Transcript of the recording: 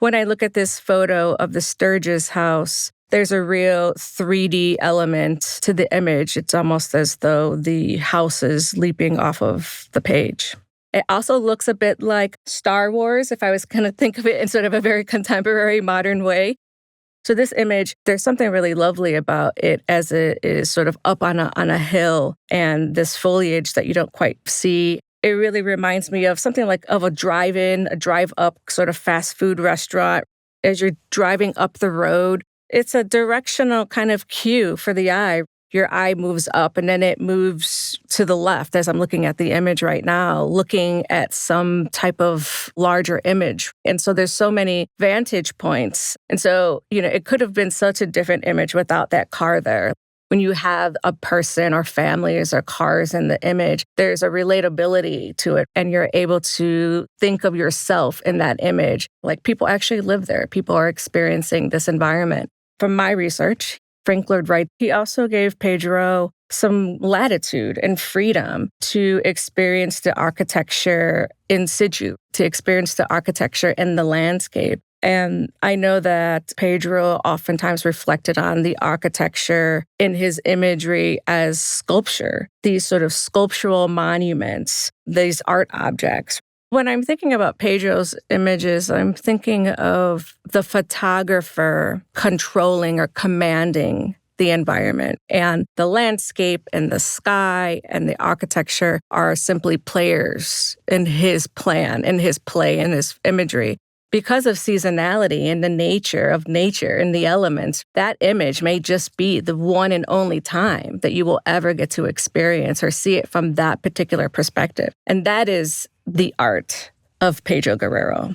When I look at this photo of the Sturges House, there's a real 3D element to the image. It's almost as though the house is leaping off of the page. It also looks a bit like Star Wars, if I was going to think of it in sort of a very contemporary, modern way. So this image, there's something really lovely about it as it is sort of up on a hill and this foliage that you don't quite see. It really reminds me of something like of a drive-in, a drive-up sort of fast food restaurant. As you're driving up the road, it's a directional kind of cue for the eye. Your eye moves up and then it moves to the left as I'm looking at the image right now, looking at some type of larger image. And so there's so many vantage points. And so, it could have been such a different image without that car there. When you have a person or families or cars in the image, there's a relatability to it. And you're able to think of yourself in that image. Like people actually live there. People are experiencing this environment. From my research, Frank Lloyd Wright, he also gave Pedro some latitude and freedom to experience the architecture in situ, to experience the architecture in the landscape. And I know that Pedro oftentimes reflected on the architecture in his imagery as sculpture, these sort of sculptural monuments, these art objects. When I'm thinking about Pedro's images, I'm thinking of the photographer controlling or commanding the environment. And the landscape and the sky and the architecture are simply players in his plan, in his play, in his imagery. Because of seasonality and the nature of nature and the elements, that image may just be the one and only time that you will ever get to experience or see it from that particular perspective. And that is the art of Pedro Guerrero.